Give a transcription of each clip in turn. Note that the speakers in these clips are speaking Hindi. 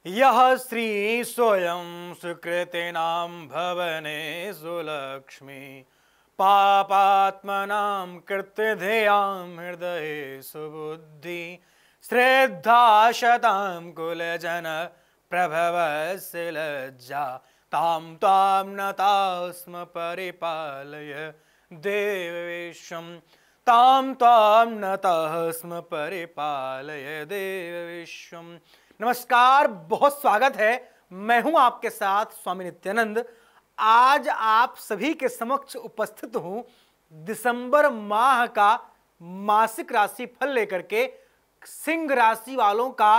यः श्री स्वयं सुकृतिनां भवने सुलक्ष्मी पापात्मनां कृत्यधेयां हृदये सुबुद्धि श्रद्धा शतां कुलजन प्रभवस्य लज्जा तां त्वां नतास्म परिपालय देवविश्वं तां त्वां नतः स्म परिपालय देवविश्वम्। नमस्कार, बहुत स्वागत है। मैं हूं आपके साथ स्वामी नित्यानंद। आज आप सभी के समक्ष उपस्थित हूं दिसंबर माह का मासिक राशि फल लेकर के। सिंह राशि वालों का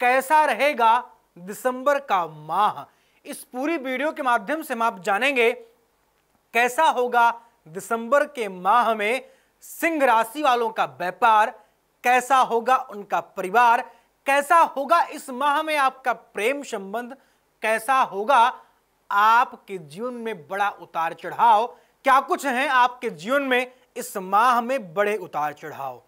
कैसा रहेगा दिसंबर का माह, इस पूरी वीडियो के माध्यम से हम आप जानेंगे कैसा होगा दिसंबर के माह में सिंह राशि वालों का व्यापार, कैसा होगा उनका परिवार, कैसा होगा इस माह में आपका प्रेम संबंध, कैसा होगा आपके जीवन में बड़ा उतार चढ़ाव, क्या कुछ है आपके जीवन में इस माह में बड़े उतार चढ़ाव।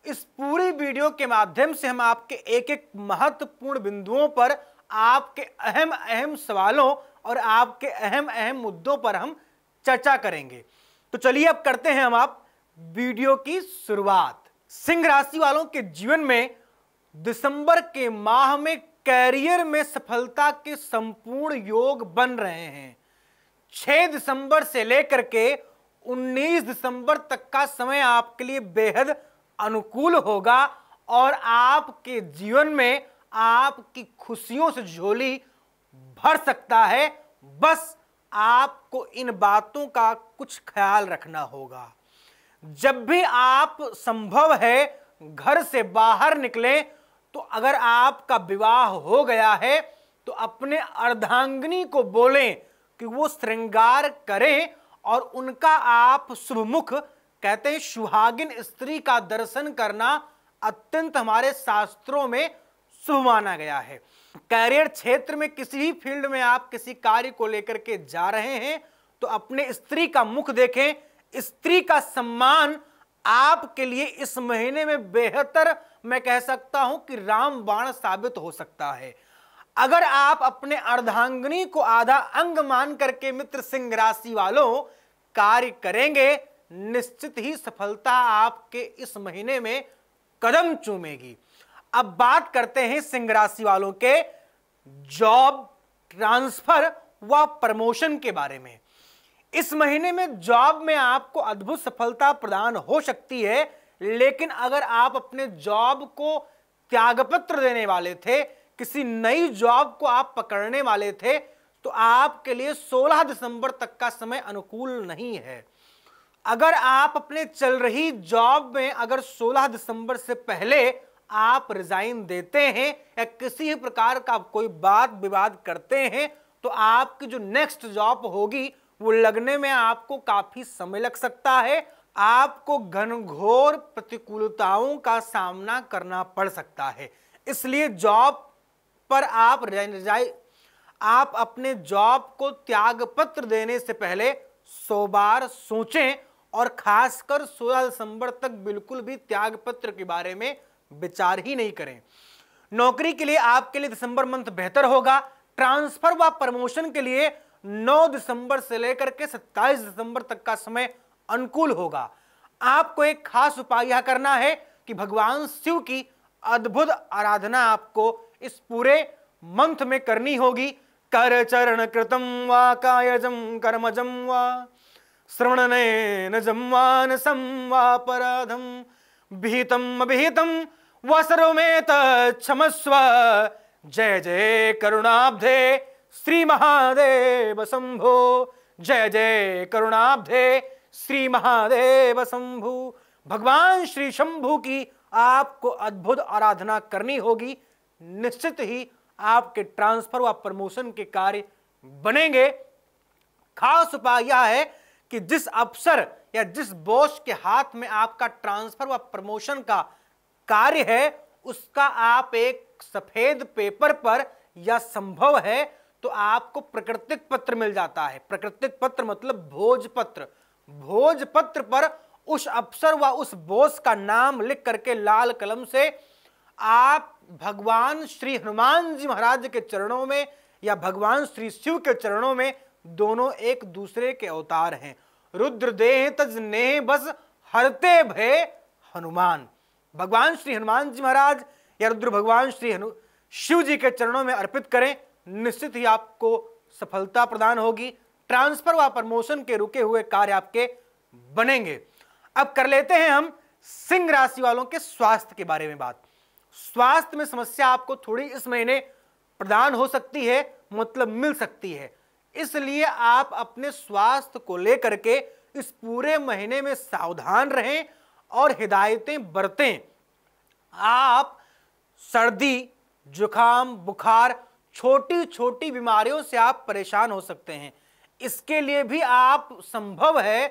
इस पूरी वीडियो के माध्यम से हम आपके एक एक महत्वपूर्ण बिंदुओं पर आपके अहम अहम सवालों और आपके अहम अहम मुद्दों पर हम चर्चा करेंगे। तो चलिए अब करते हैं हम आप वीडियो की शुरुआत। सिंह राशि वालों के जीवन में दिसंबर के माह में कैरियर में सफलता के संपूर्ण योग बन रहे हैं। 6 दिसंबर से लेकर के 19 दिसंबर तक का समय आपके लिए बेहद अनुकूल होगा और आपके जीवन में आपकी खुशियों से झोली भर सकता है। बस आपको इन बातों का कुछ ख्याल रखना होगा। जब भी आप संभव है घर से बाहर निकलें तो अगर आपका विवाह हो गया है तो अपने अर्धांगिनी को बोलें कि वो श्रृंगार करें और उनका आप शुभमुख, कहते हैं सुहागिन स्त्री का दर्शन करना अत्यंत हमारे शास्त्रों में शुभ माना गया है। कैरियर क्षेत्र में किसी भी फील्ड में आप किसी कार्य को लेकर के जा रहे हैं तो अपने स्त्री का मुख देखें। स्त्री का सम्मान आपके लिए इस महीने में बेहतर, मैं कह सकता हूं कि रामबाण साबित हो सकता है। अगर आप अपने अर्धांगिनी को आधा अंग मान करके मित्र सिंह राशि वालों कार्य करेंगे, निश्चित ही सफलता आपके इस महीने में कदम चूमेगी। अब बात करते हैं सिंह राशि वालों के जॉब, ट्रांसफर व प्रमोशन के बारे में। इस महीने में जॉब में आपको अद्भुत सफलता प्रदान हो सकती है, लेकिन अगर आप अपने जॉब को त्यागपत्र देने वाले थे, किसी नई जॉब को आप पकड़ने वाले थे, तो आपके लिए 16 दिसंबर तक का समय अनुकूल नहीं है। अगर आप अपने चल रही जॉब में अगर 16 दिसंबर से पहले आप रिजाइन देते हैं या किसी प्रकार का कोई बात विवाद करते हैं तो आपकी जो नेक्स्ट जॉब होगी वो लगने में आपको काफी समय लग सकता है। आपको घनघोर प्रतिकूलताओं का सामना करना पड़ सकता है। इसलिए जॉब पर आप अपने जॉब को त्यागपत्र देने से पहले 100 बार सोचें और खासकर 16 दिसंबर तक बिल्कुल भी त्यागपत्र के बारे में विचार ही नहीं करें। नौकरी के लिए आपके लिए दिसंबर मंथ बेहतर होगा। ट्रांसफर व प्रमोशन के लिए 9 दिसंबर से लेकर के 27 दिसंबर तक का समय अनुकूल होगा। आपको एक खास उपाय यह करना है कि भगवान शिव की अद्भुत आराधना आपको इस पूरे मंथ में करनी होगी। कर चरण कृतम वा कायजम कर्मजम वा श्रवणनेन जम्वानसं वा पराधम विहितम अभिहितम व सर्वमेत क्षमस्व। जय जय करुणाब्धे श्री महादेव शंभो। जय जय करुणाब्धे श्री महादेव शंभु। भगवान श्री शंभु की आपको अद्भुत आराधना करनी होगी। निश्चित ही आपके ट्रांसफर व प्रमोशन के कार्य बनेंगे। खास उपाय यह है कि जिस अफसर या जिस बॉस के हाथ में आपका ट्रांसफर व प्रमोशन का कार्य है उसका आप एक सफेद पेपर पर या संभव है तो आपको प्राकृतिक पत्र मिल जाता है। प्राकृतिक पत्र मतलब भोजपत्र। भोजपत्र पर उस अफसर व उस बॉस का नाम लिख करके लाल कलम से आप भगवान श्री हनुमान जी महाराज के चरणों में या भगवान श्री शिव के चरणों में, दोनों एक दूसरे के अवतार हैं। रुद्र देह तज नेह बस हरते भय हनुमान। भगवान श्री हनुमान जी महाराज या रुद्र भगवान श्री शिव जी के चरणों में अर्पित करें, निश्चित ही आपको सफलता प्रदान होगी। ट्रांसफर व प्रमोशन के रुके हुए कार्य आपके बनेंगे। अब कर लेते हैं हम सिंह राशि वालों के स्वास्थ्य के बारे में बात। स्वास्थ्य में समस्या आपको थोड़ी इस महीने प्रदान हो सकती है, मतलब मिल सकती है, इसलिए आप अपने स्वास्थ्य को लेकर के इस पूरे महीने में सावधान रहें और हिदायतें बरतें। आप सर्दी, जुकाम, बुखार, छोटी छोटी बीमारियों से आप परेशान हो सकते हैं। इसके लिए भी आप संभव है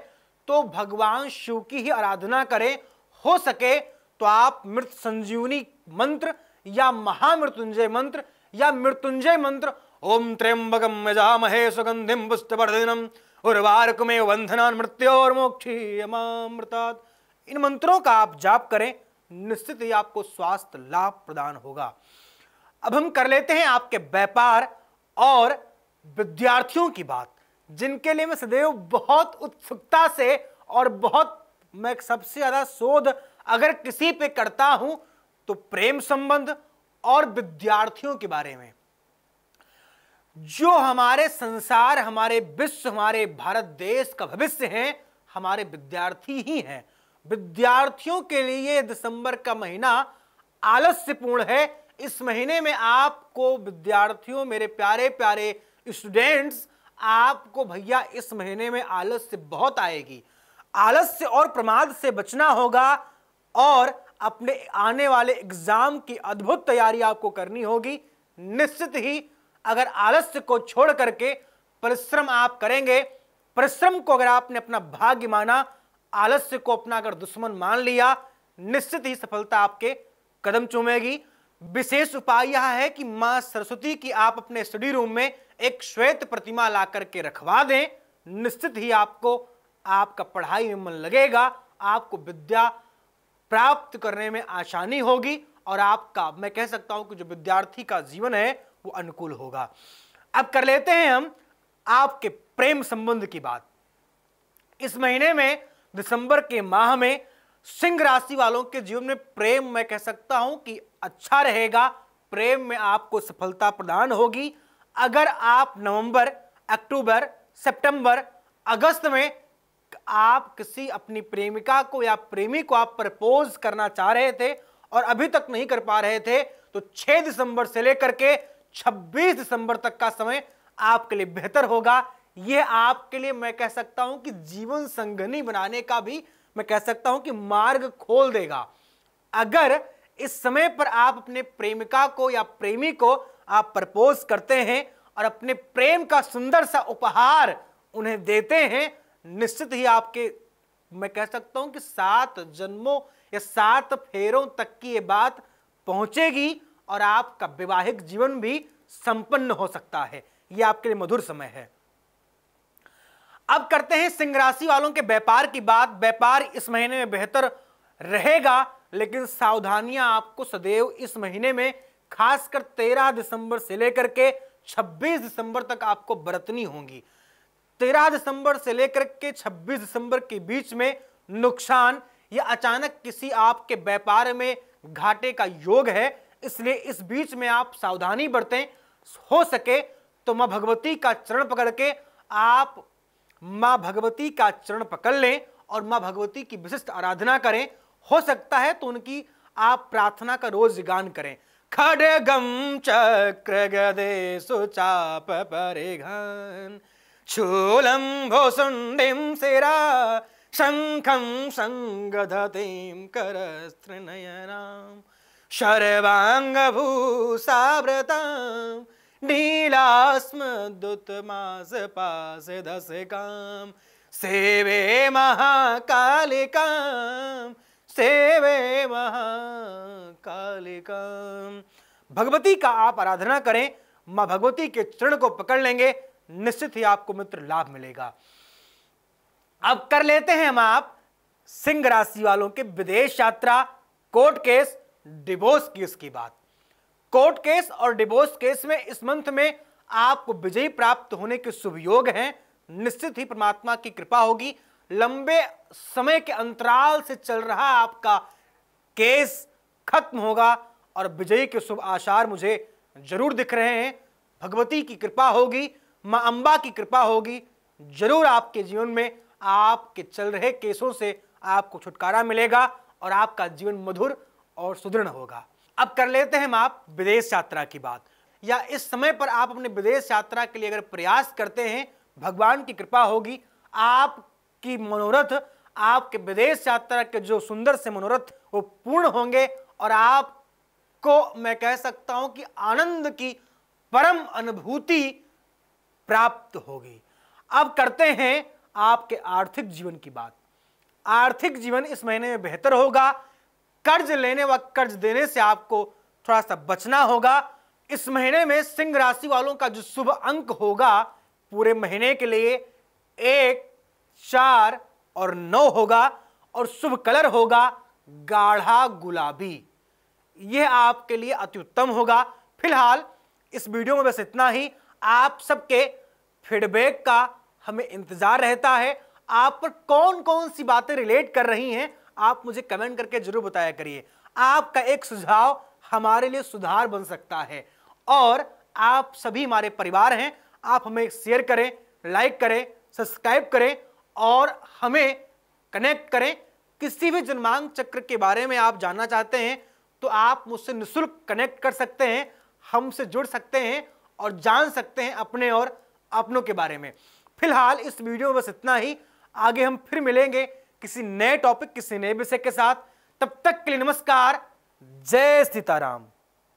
तो भगवान शिव की ही आराधना करें। हो सके तो आप मृत संजीवनी मंत्र या महामृत्युंजय मंत्र या मृत्युंजय मंत्र ओम त्र्यंबकम यजामहे सुगंधिम पुष्टिवर्धनम उर्वारुकमेव बंधनान् मृत्योर्मोक्षीयमामृतात्, इन मंत्रों का आप जाप करें, निश्चित ही आपको स्वास्थ्य लाभ प्रदान होगा। अब हम कर लेते हैं आपके व्यापार और विद्यार्थियों की बात, जिनके लिए मैं सदैव बहुत उत्सुकता से और मैं सबसे ज्यादा शोध अगर किसी पे करता हूं तो प्रेम संबंध और विद्यार्थियों के बारे में। जो हमारे संसार, हमारे विश्व, हमारे भारत देश का भविष्य है, हमारे विद्यार्थी ही हैं। विद्यार्थियों के लिए दिसंबर का महीना आलस्यपूर्ण है। इस महीने में आपको विद्यार्थियों, मेरे प्यारे प्यारे स्टूडेंट्स, आपको भैया इस महीने में आलस्य बहुत आएगी। आलस्य और प्रमाद से बचना होगा और अपने आने वाले एग्जाम की अद्भुत तैयारी आपको करनी होगी। निश्चित ही अगर आलस्य को छोड़ करके परिश्रम आप करेंगे, परिश्रम को अगर आपने अपना भाग्य माना, आलस्य को अपना अगर दुश्मन मान लिया, निश्चित ही सफलता आपके कदम चूमेगी। विशेष उपाय यह है कि मां सरस्वती की आप अपने स्टडी रूम में एक श्वेत प्रतिमा ला करके रखवा दें। निश्चित ही आपको आपका पढ़ाई में मन लगेगा, आपको विद्या प्राप्त करने में आसानी होगी और आपका, मैं कह सकता हूं कि जो विद्यार्थी का जीवन है वो अनुकूल होगा। अब कर लेते हैं हम आपके प्रेम संबंध की बात। इस महीने में दिसंबर के माह में सिंह राशि वालों के जीवन में प्रेम, मैं कह सकता हूं कि अच्छा रहेगा। प्रेम में आपको सफलता प्रदान होगी। अगर आप नवंबर, अक्टूबर, सितंबर, अगस्त में आप किसी अपनी प्रेमिका को या प्रेमी को आप प्रपोज करना चाह रहे थे और अभी तक नहीं कर पा रहे थे, तो 6 दिसंबर से लेकर के 26 दिसंबर तक का समय आपके लिए बेहतर होगा। यह आपके लिए, मैं कह सकता हूं कि जीवन संगनी बनाने का भी, मैं कह सकता हूं कि मार्ग खोल देगा। अगर इस समय पर आप अपने प्रेमिका को या प्रेमी को आप प्रपोज करते हैं और अपने प्रेम का सुंदर सा उपहार उन्हें देते हैं, निश्चित ही आपके, मैं कह सकता हूं कि 7 जन्मों या 7 फेरों तक की ये बात पहुंचेगी और आपका वैवाहिक जीवन भी संपन्न हो सकता है। यह आपके लिए मधुर समय है। अब करते हैं सिंह राशि वालों के व्यापार की बात। व्यापार इस महीने में बेहतर रहेगा, लेकिन सावधानियां आपको सदैव इस महीने में, खासकर 13 दिसंबर से लेकर के 26 दिसंबर तक आपको बरतनी होंगी। 13 दिसंबर से लेकर के 26 दिसंबर के बीच में नुकसान या अचानक किसी आपके व्यापार में घाटे का योग है, इसलिए इस बीच में आप सावधानी बरतें। हो सके तो मां भगवती का चरण पकड़ के आप मां भगवती का चरण पकड़ लें और मां भगवती की विशिष्ट आराधना करें। हो सकता है तो उनकी आप प्रार्थना का रोज गान करें। खड्गम चक्र गदे सुचाप परिघन शूलम भोसुंडिम शिरा शंखं संगधतिं करस्त्रिनयनां शर्वांगभूषावृतां नीलास्मदुत्तमासपासदशकां सेवे महाकालिकां, सेवे महाकालिकां। भगवती का आप आराधना करें, मां भगवती के चरण को पकड़ लेंगे, निश्चित ही आपको मित्र लाभ मिलेगा। अब कर लेते हैं हम आप सिंह राशि वालों के विदेश यात्रा, कोर्ट केस डिवोर्स केस की बात। कोर्ट केस और डिवोर्स केस में इस मंथ में आपको विजयी प्राप्त होने के शुभ योग हैं। निश्चित ही परमात्मा की कृपा होगी। लंबे समय के अंतराल से चल रहा आपका केस खत्म होगा और विजयी के शुभ आसार मुझे जरूर दिख रहे हैं। भगवती की कृपा होगी, मां अंबा की कृपा होगी, जरूर आपके जीवन में आपके चल रहे केसों से आपको छुटकारा मिलेगा और आपका जीवन मधुर और सुदृढ़ होगा। अब कर लेते हैं हम आप विदेश यात्रा की बात। या इस समय पर आप अपने विदेश यात्रा के लिए अगर प्रयास करते हैं, भगवान की कृपा होगी, आपकी मनोरथ, आपके विदेश यात्रा के जो सुंदर से मनोरथ वो पूर्ण होंगे और आपको मैं कह सकता हूं कि आनंद की परम अनुभूति प्राप्त होगी। अब करते हैं आपके आर्थिक जीवन की बात। आर्थिक जीवन इस महीने में बेहतर होगा। कर्ज लेने व कर्ज देने से आपको थोड़ा सा बचना होगा। इस महीने में सिंह राशि वालों का जो शुभ अंक होगा पूरे महीने के लिए 1, 4 और 9 होगा और शुभ कलर होगा गाढ़ा गुलाबी। यह आपके लिए अति उत्तम होगा। फिलहाल इस वीडियो में बस इतना ही। आप सबके फीडबैक का हमें इंतजार रहता है। आप पर कौन कौन सी बातें रिलेट कर रही हैं, आप मुझे कमेंट करके जरूर बताया करिए। आपका एक सुझाव हमारे लिए सुधार बन सकता है और आप सभी हमारे परिवार हैं। आप हमें शेयर करें, लाइक करें, सब्सक्राइब करें और हमें कनेक्ट करें। किसी भी जन्मांक चक्र के बारे में आप जानना चाहते हैं तो आप मुझसे निःशुल्क कनेक्ट कर सकते हैं, हमसे जुड़ सकते हैं और जान सकते हैं अपने और अपनों के बारे में। फिलहाल इस वीडियो में बस इतना ही। आगे हम फिर मिलेंगे किसी नए टॉपिक, किसी नए विषय के साथ। तब तक के लिए नमस्कार। जय सीताराम।